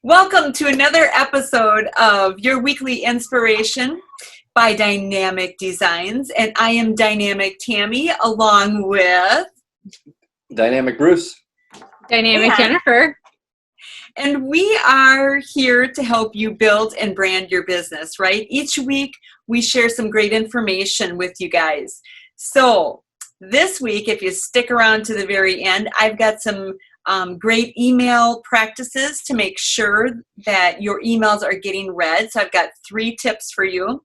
Welcome to another episode of Your Weekly Inspiration by Dynamic Designs. And I am Dynamic Tammy along with Dynamic Bruce. Dynamic Jennifer. And we are here to help you build and brand your business, right? Each week we share some great information with you guys. So this week, if you stick around to the very end, I've got some great email practices to make sure that your emails are getting read. So I've got 3 tips for you.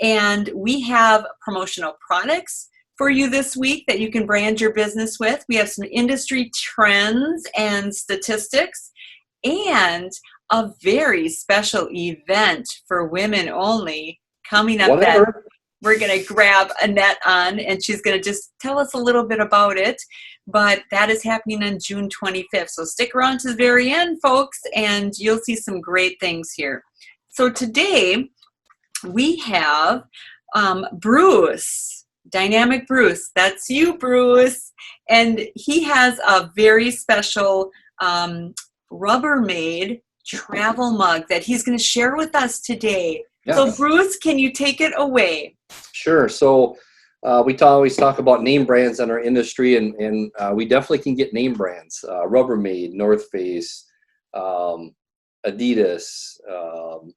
And we have promotional products for you this week that you can brand your business with. We have some industry trends and statistics and a very special event for women only coming up. That we're going to grab Annette on, and she's going to just tell us a little bit about it. But that is happening on June 25th. So stick around to the very end, folks, and you'll see some great things here. So today we have Bruce, Dynamic Bruce. That's you, Bruce. And he has a very special Rubbermaid Travel Mug that he's going to share with us today. Yes. So Bruce, can you take it away? Sure. So we always talk about name brands in our industry, and we definitely can get name brands. Rubbermaid, North Face, Adidas,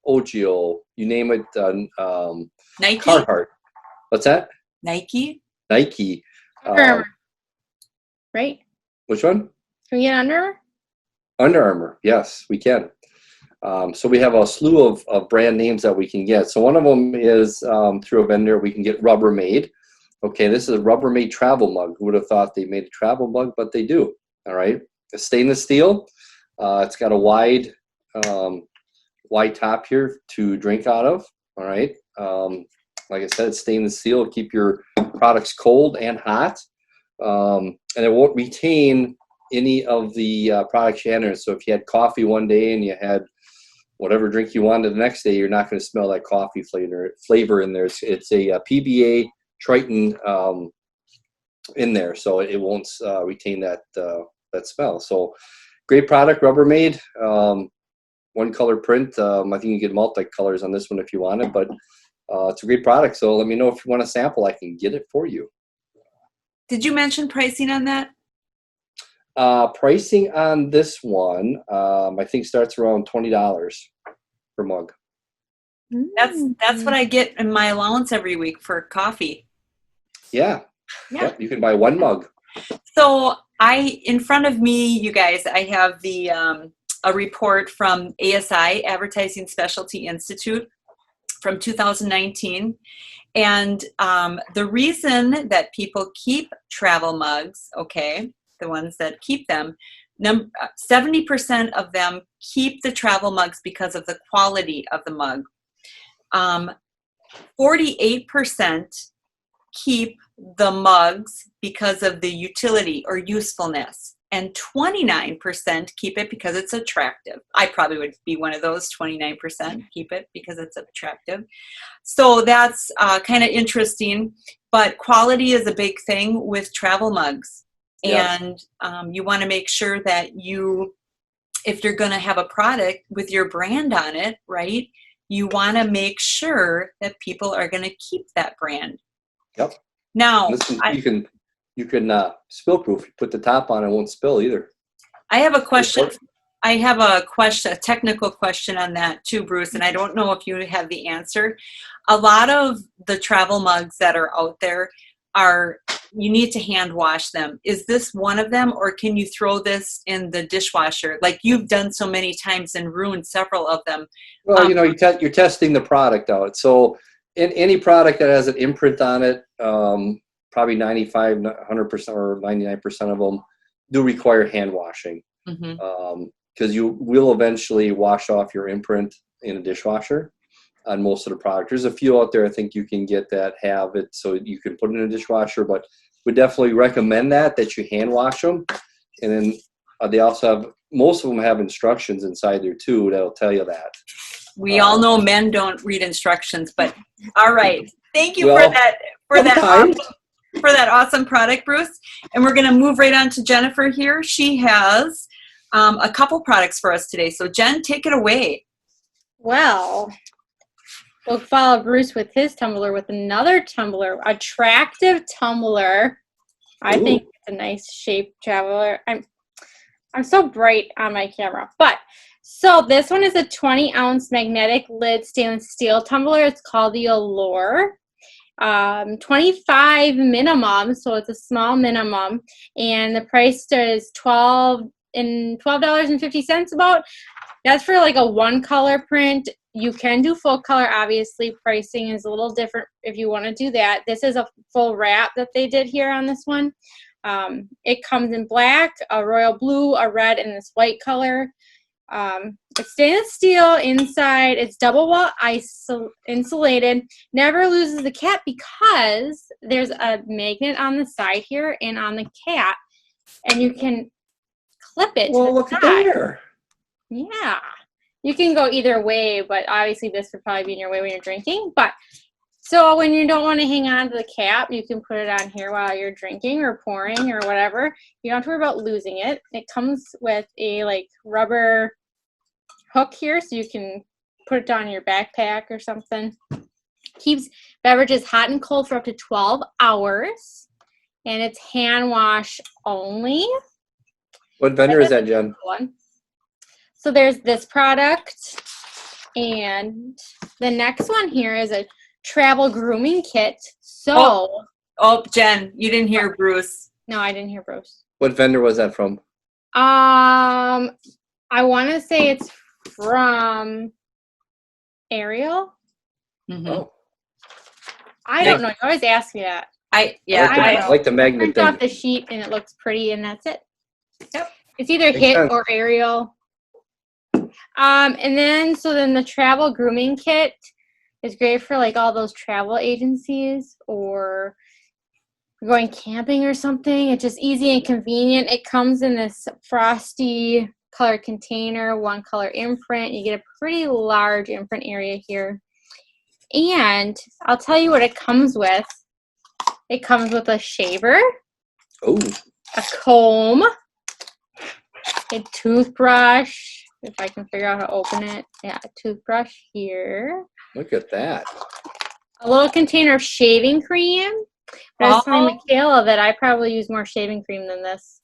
Ogio, you name it. Nike? Carhartt. What's that? Nike? Nike. Under Armour. Right? Which one? Can we get Under Armour? Under Armour. Yes, we can. So we have a slew of brand names that we can get. So one of them is through a vendor, we can get Rubbermaid. Okay, this is a Rubbermaid Travel Mug. Who would have thought they made a travel mug, but they do. All right. It's stainless steel. It's got a wide top here to drink out of. All right. Like I said, it's stainless steel. It'll keep your products cold and hot. And it won't retain any of the products you had in it. So if you had coffee one day and you had whatever drink you wanted the next day, you're not going to smell that coffee flavor in there. It's a PBA Triton in there, so it won't retain that smell. So great product, Rubbermaid. One color print. I think you can get multi-colors on this one if you want it, but it's a great product. So let me know if you want a sample. I can get it for you. Did you mention pricing on that? Pricing on this one, I think starts around $20 per mug. That's what I get in my allowance every week for coffee. Yeah. Yep, you can buy 1 mug. So in front of me, you guys, I have the a report from ASI, Advertising Specialty Institute, from 2019. And the reason that people keep travel mugs, okay, the ones that keep them, 70% of them keep the travel mugs because of the quality of the mug. 48% keep the mugs because of the utility or usefulness, and 29% keep it because it's attractive. I probably would be one of those 29% keep it because it's attractive. So that's kind of interesting, but quality is a big thing with travel mugs. Yes. And you want to make sure that if you're going to have a product with your brand on it, right, you want to make sure that people are going to keep that brand. Yep. Now, listen, you can spill proof. You put the top on, it won't spill either. I have a question. A technical question on that too, Bruce, and I don't know if you have the answer. A lot of the travel mugs that are out there you need to hand wash them. Is this one of them, or can you throw this in the dishwasher like you've done so many times and ruined several of them? Well, you're testing the product out. So in any product that has an imprint on it, probably 95, 100% or 99% of them do require hand washing. Because you will eventually wash off your imprint in a dishwasher on most of the product. There's a few out there I think you can get that have it so you can put it in a dishwasher, but we definitely recommend that you hand wash them. And then they also most of them have instructions inside there too that'll tell you that. We all know men don't read instructions, but all right. Thank you for that awesome product, Bruce. And we're going to move right on to Jennifer here. She has a couple products for us today. So Jen, take it away. Well, we'll follow Bruce with his tumbler with another tumbler, attractive tumbler. I think it's a nice shape traveler. I'm so bright on my camera, but so this one is a 20-ounce magnetic lid stainless steel tumbler. It's called the Allure. 25 minimum, so it's a small minimum, and the price is $12.50 about. That's for like a one color print. You can do full color, obviously. Pricing is a little different if you want to do that. This is a full wrap that they did here on this one. It comes in black, a royal blue, a red, and this white color. It's stainless steel inside. It's double wall insulated. Never loses the cap because there's a magnet on the side here and on the cap, and you can clip it. Well, to the look at side. there. Yeah, you can go either way, but obviously this would probably be in your way when you're drinking. But so when you don't want to hang on to the cap, you can put it on here while you're drinking or pouring or whatever. You don't have to worry about losing it. It comes with a like rubber hook here, so you can put it on your backpack or something. Keeps beverages hot and cold for up to 12 hours, and it's hand wash only. What vendor is that, Jen? One. So there's this product, and the next one here is a travel grooming kit. So, Jen, you didn't hear Bruce. no, I didn't hear Bruce. What vendor was that from? I want to say it's from Ariel. Mm-hmm. Oh, I don't know. You always ask me that. I like the magnet Print thing. off the sheet and it looks pretty, and that's it. Yep. It's either Makes Hit sense. or Ariel. And then the travel grooming kit is great for like all those travel agencies or going camping or something. It's just easy and convenient. It comes in this frosty color container, one color imprint. You get a pretty large imprint area here. And I'll tell you what it comes with. It comes with a shaver, Oh, a comb, a toothbrush. If I can figure out how to open it. Yeah, a toothbrush here. look at that. A little container of shaving cream. But I was telling Michaela that I probably use more shaving cream than this.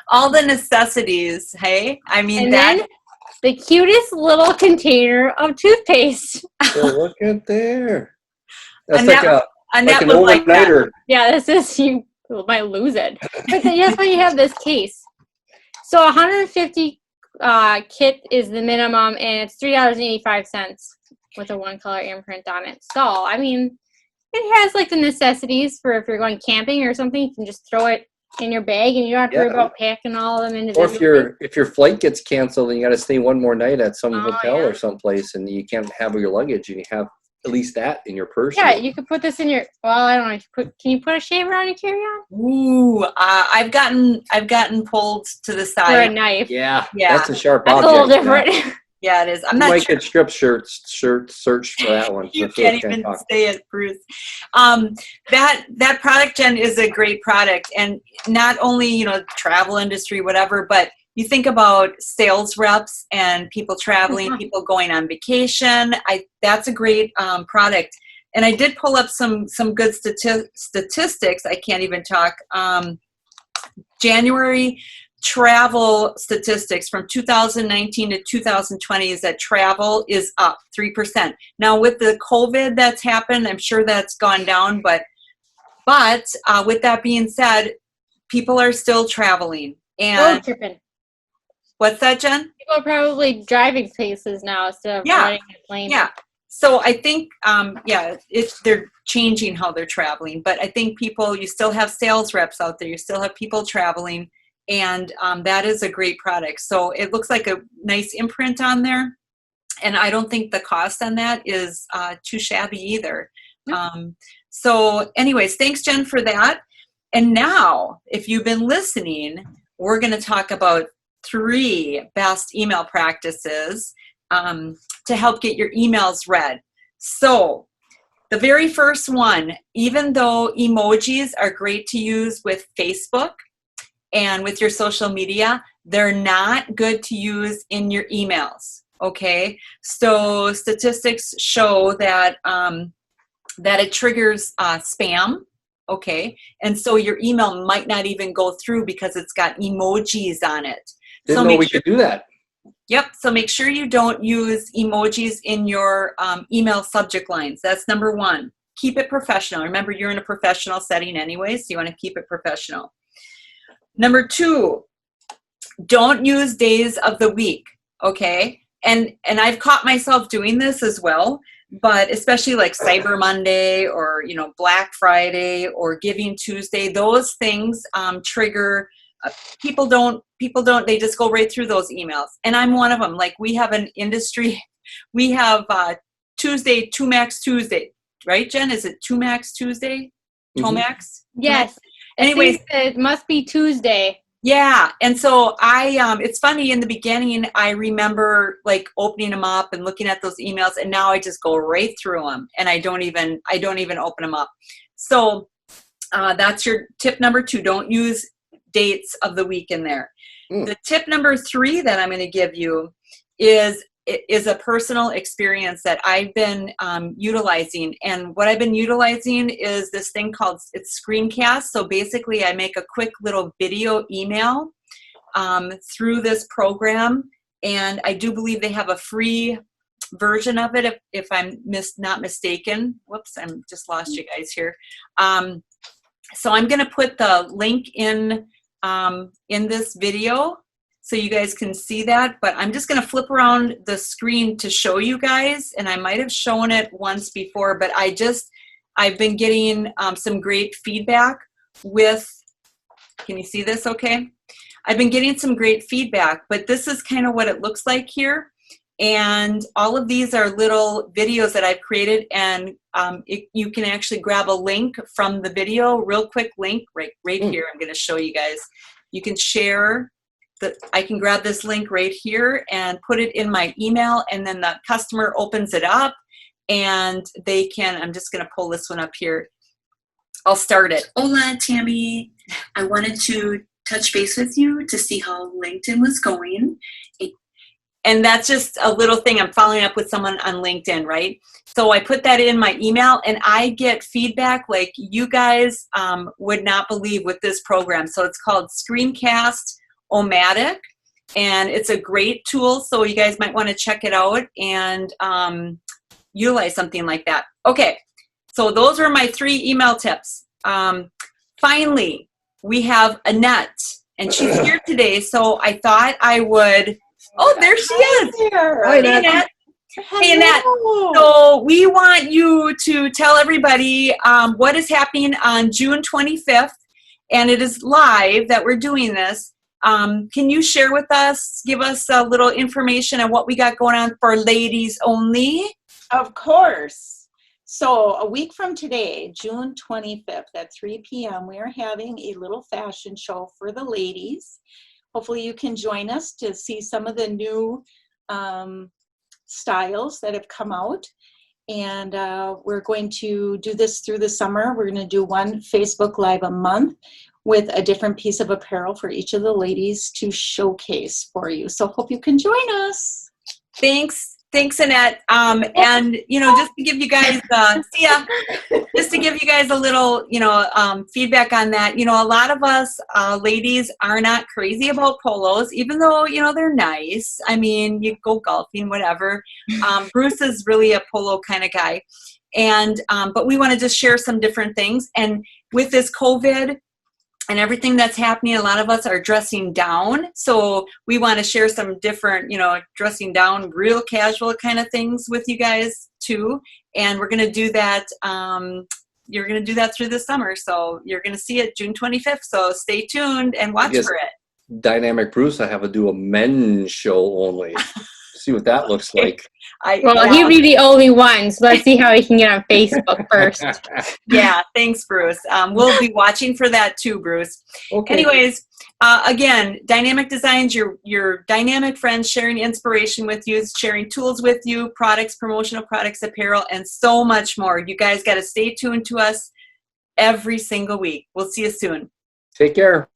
all the necessities. Hey, I mean And that. then the cutest little container of toothpaste. So look at there. That's Annette- like Annette an would like that. overnighter. Yeah, this is, you might lose it. But that's why you have this case. So 150 kit is the minimum, and it's $3.85 with a one color imprint on it. So, I mean, it has like the necessities for if you're going camping or something. You can just throw it in your bag, and you don't have to worry about packing all of them individually. Or if your flight gets canceled and you got to stay one more night at some hotel yeah. or someplace, and you can't have your luggage, and you have at least that in your purse. Yeah, you could put this in your. Well, I don't know. Can you put a shaver on your carry-on? Ooh, I've gotten pulled to the Or a side. knife? Yeah, Yeah. that's a sharp That's object. a little different. Yeah, it is. I'm You not might sure. get strip search for that one. You For can't food, even talk. say it, Bruce. That product, Jen, is a great product, and not only travel industry, whatever, but you think about sales reps and people traveling, people going on vacation. That's a great product. And I did pull up some good statistics. I can't even talk. January travel statistics from 2019 to 2020 is that travel is up 3%. Now with the COVID that's happened, I'm sure that's gone down, but with that being said, people are still traveling. And Road tripping. What's that, Jen? People are probably driving places now instead of riding a plane. Yeah. So I think, they're changing how they're traveling, but I think you still have sales reps out there. You still have people traveling, and that is a great product. So it looks like a nice imprint on there, and I don't think the cost on that is too shabby either. So anyways, thanks, Jen, for that. And now, if you've been listening, we're going to talk about 3 best email practices to help get your emails read. So the very first one, even though emojis are great to use with Facebook, and with your social media, they're not good to use in your emails. Okay, so statistics show that that it triggers spam. Okay, and so your email might not even go through because it's got emojis on it. Didn't know we could do that. Yep. So make sure you don't use emojis in your email subject lines. That's number one. Keep it professional. Remember, you're in a professional setting anyway, so you want to keep it professional. Number two, don't use days of the week. Okay. And I've caught myself doing this as well, but especially like Cyber Monday or, Black Friday or Giving Tuesday, those things trigger people don't, they just go right through those emails. And I'm one of them. Like, we have an industry, we have Tuesday, Tumax Tuesday, right, Jen? Is it Tumax Tuesday? Tomax? Yes. Anyways, it must be Tuesday. Yeah. And so it's funny, in the beginning, I remember like opening them up and looking at those emails, and now I just go right through them and I don't even open them up. So that's your tip number two. Don't use dates of the week in there. The tip number three that I'm going to give you is a personal experience that I've been utilizing. And what I've been utilizing is this thing called Screencast. So basically, I make a quick little video email through this program. And I do believe they have a free version of it, if I'm not mistaken. Whoops, I'm just lost you guys here. So I'm going to put the link in this video so you guys can see that, but I'm just going to flip around the screen to show you guys, and I might have shown it once before, but I've been getting some great feedback with, can you see this okay? I've been getting some great feedback, but this is kind of what it looks like here. And all of these are little videos that I've created, and you can actually grab a link from the video, real quick link right here. I'm going to show you guys. You can share. I can grab this link right here and put it in my email, and then the customer opens it up and they can, I'm just going to pull this one up here. I'll start it. Hola, Tammy. I wanted to touch base with you to see how LinkedIn was going. And that's just a little thing. I'm following up with someone on LinkedIn, right? So I put that in my email, and I get feedback like you guys would not believe with this program. So it's called Screencast-O-Matic, and it's a great tool. So you guys might want to check it out and utilize something like that. Okay, so those were my 3 email tips. Finally, we have Annette, and she's here today. So I thought I would. Oh, there she is. Hi, Annette. Hey, Annette. So we want you to tell everybody what is happening on June 25th, and it is live that we're doing this. Can you share with us, give us a little information on what we got going on for ladies only? Of course. So a week from today, June 25th at 3 p.m., we are having a little fashion show for the ladies. Hopefully you can join us to see some of the new styles that have come out. And we're going to do this through the summer. We're going to do one Facebook Live a month with a different piece of apparel for each of the ladies to showcase for you. So hope you can join us. Thanks, Annette. And just to give you guys, just to give you guys a little, feedback on that. A lot of us ladies are not crazy about polos, even though they're nice. I mean, you go golfing, whatever. Bruce is really a polo kind of guy, and but we want to just share some different things. And with this COVID and everything that's happening, a lot of us are dressing down. So we want to share some different, dressing down, real casual kind of things with you guys too. And we're going to do that. You're going to do that through the summer. So you're going to see it June 25th. So stay tuned and watch for it. Dynamic Bruce, I have to do a men's show only. See what that looks like. He'd be the only one, so let's see how he can get on Facebook first. Yeah, thanks, Bruce. We'll be watching for that too, Bruce. Okay. Anyways, again, Dynamic Designs, your dynamic friends sharing inspiration with you, sharing tools with you, products, promotional products, apparel, and so much more. You guys got to stay tuned to us every single week. We'll see you soon. Take care.